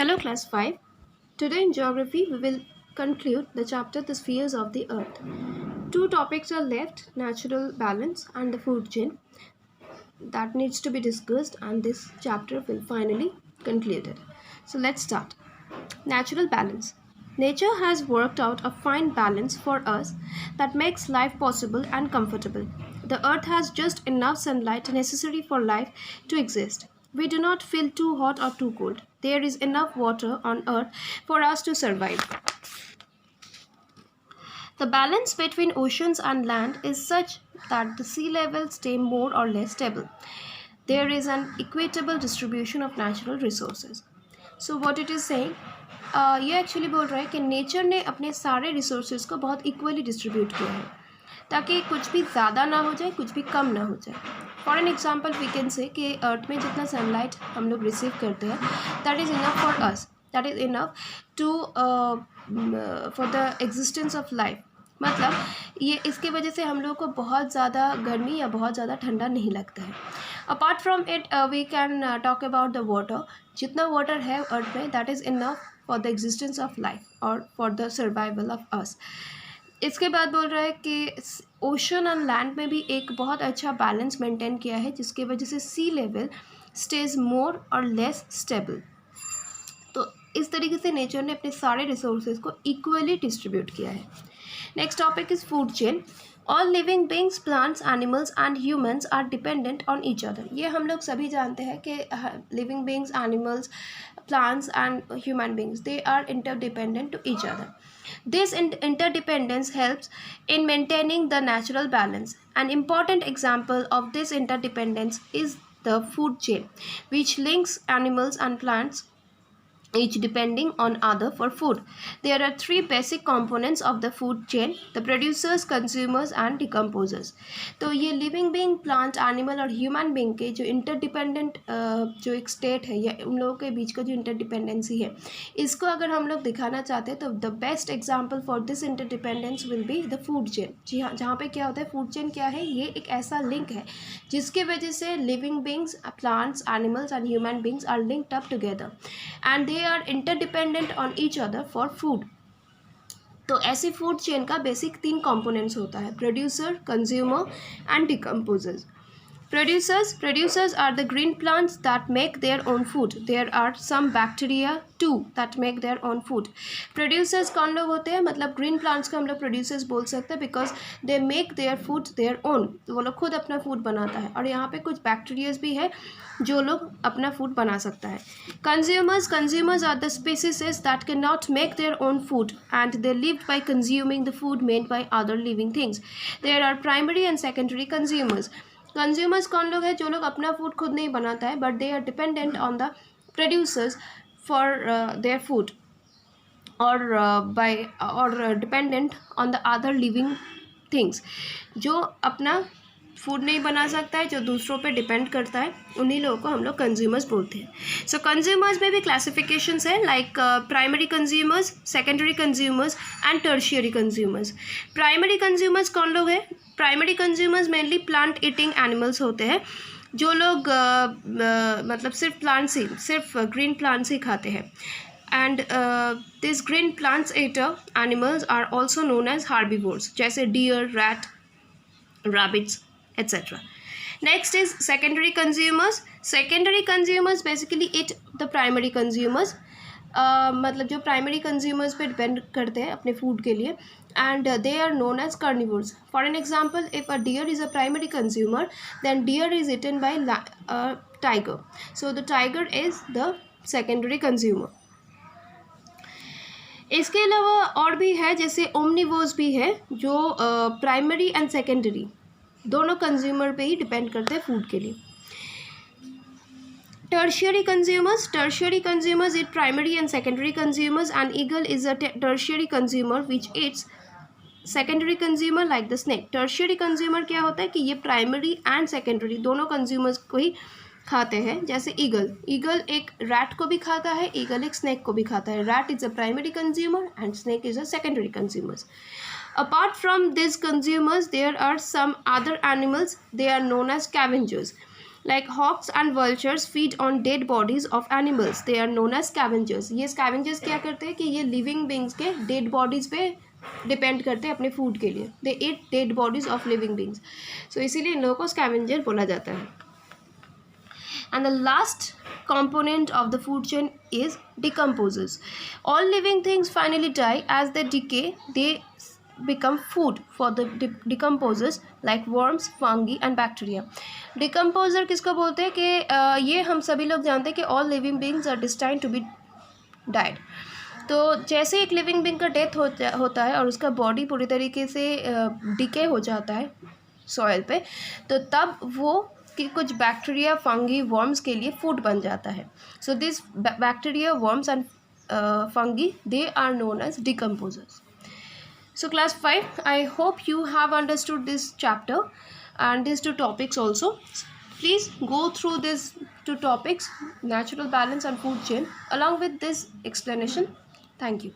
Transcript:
Hello class 5. Today in geography we will conclude the chapter The Spheres of the Earth. Two topics are left, natural balance and the food chain, that needs to be discussed, and this chapter will finally conclude it. So let's start. Natural balance. Nature has worked out a fine balance for us that makes life possible and comfortable. The earth has just enough sunlight necessary for life to exist. We do not feel too hot or too cold. There is enough water on earth for us to survive. The balance between oceans and land is such that the sea levels stay more or less stable. There is an equitable distribution of natural resources. So what it is saying, ये actually बोल रहा है कि nature ने अपने सारे resources को बहुत इक्वली डिस्ट्रीब्यूट किया है ताकि कुछ भी ज़्यादा ना हो जाए, कुछ भी कम ना हो जाए. For an example we can say कि अर्थ में जितना सनलाइट हम लोग रिसीव करते हैं that is enough for us, that is enough to for the existence of life. मतलब ये इसके वजह से हम लोग को बहुत ज़्यादा गर्मी या बहुत ज़्यादा ठंडा नहीं लगता है. Apart from it we can talk about the water. जितना वाटर है अर्थ में that is enough for the existence of life और for the survival of us. इसके बाद बोल रहा है कि ओशन और लैंड में भी एक बहुत अच्छा बैलेंस मेंटेन किया है जिसकी वजह से सी लेवल स्टेज मोर और लेस स्टेबल. तो इस तरीके से नेचर ने अपने सारे रिसोर्सेज को इक्वली डिस्ट्रीब्यूट किया है. Next topic is food chain. All living beings, plants, animals and humans are dependent on each other. ये हम लोग सभी जानते हैं कि living beings, animals, plants and human beings, they are interdependent to each other. This interdependence helps in maintaining the natural balance. An important example of this interdependence is the food chain, which links animals and plants, each depending on other for food. There are three basic components of the food chain: the producers, consumers and decomposers. तो ये living being, plant, animal और human being के जो interdependent जो एक state है या उन लोगों के बीच का जो इंटरडिपेंडेंसी है, इसको अगर हम लोग दिखाना चाहते हैं तो the best example for this interdependence will be the food chain. जी हाँ, जहाँ पे क्या होता है, फूड चेन क्या है, ये एक ऐसा लिंक है जिसकी वजह से living beings, plants, animals and human beings are linked up together and they are interdependent on each other for food. तो ऐसी फूड चेन का बेसिक तीन कंपोनेंट्स होता है: producer, consumer and decomposers. Producers are the green plants that make their own food. There are some bacteria too that make their own food. Producers कौन लोग होते हैं? मतलब green plants को हम लोग producers बोल सकते हैं because they make their food their own. तो वो लोग खुद अपना फूड बनाता है. और यहाँ पे कुछ बैक्टीरियाज भी है जो लोग अपना फूड बना सकता है. Consumers are the species that cannot make their own food and they live by consuming the food made by other living things. There are primary and secondary consumers. Consumers कौन लोग हैं? जो लोग अपना फूड खुद नहीं बनाता है but they are dependent on the producers for their food और dependent on the other living things. जो अपना फूड नहीं बना सकता है, जो दूसरों पे डिपेंड करता है, उन्हीं लोगों को हम लोग कंज्यूमर्स बोलते हैं. सो कंज्यूमर्स में भी क्लासिफिकेशंस है like primary consumers, secondary consumers and tertiary consumers. Primary consumers कौन लोग हैं? Primary consumers mainly plant eating animals होते हैं जो लोग मतलब सिर्फ ग्रीन प्लांट्स ही खाते हैं. And this green plants eater animals are also known as herbivores, जैसे deer, rat, rabbits etc. Next is secondary consumers. Secondary consumers basically eat the primary consumers. मतलब जो प्राइमरी कंज्यूमर्स पे डिपेंड करते हैं अपने फूड के लिए, and they are known as carnivores. For an example, if a deer is a primary consumer then deer is eaten by tiger. So the tiger is the secondary consumer. इसके अलावा और भी है, जैसे ओमनिवोर्स भी है जो प्राइमरी एंड सेकेंडरी दोनों कंज्यूमर पे ही डिपेंड करते हैं फूड के लिए. Tertiary consumers eat primary and secondary consumers. An eagle is a tertiary consumer which eats secondary consumer like the snake. Tertiary consumer क्या होता है कि ये primary and secondary दोनों consumers को ही खाते हैं. जैसे ईगल एक रैट को भी खाता है, ईगल एक स्नैक को भी खाता है. Rat is a primary consumer and snake is a secondary consumers. Apart from these consumers, there are some other animals. They are known as scavengers. Like hawks and vultures feed on dead bodies of animals. They are known as scavengers. ये scavengers क्या करते हैं कि ये living beings के dead bodies पे depend करते हैं अपने फूड के लिए. They eat dead bodies of living beings. So इसीलिए इन लोगों को scavenger बोला जाता है. And the last component of the food chain is decomposers. All living things finally die. As they decay, they become food for the decomposers like worms, fungi and bacteria. Decomposer किसको बोलते हैं कि ये हम सभी लोग जानते हैं कि all living beings are destined to be died. तो जैसे एक लिविंग बींग का डेथ होता है और उसका बॉडी पूरी तरीके से डिके हो जाता है सॉइल पे, तो तब वो कि कुछ बैक्टीरिया, फंगी, वर्म्स के लिए फूड बन जाता है. So this bacteria, worms and fungi, they are known as decomposers. So class 5, I hope you have understood this chapter and these two topics also. Please go through these two topics, natural balance and food chain, along with this explanation. Thank you.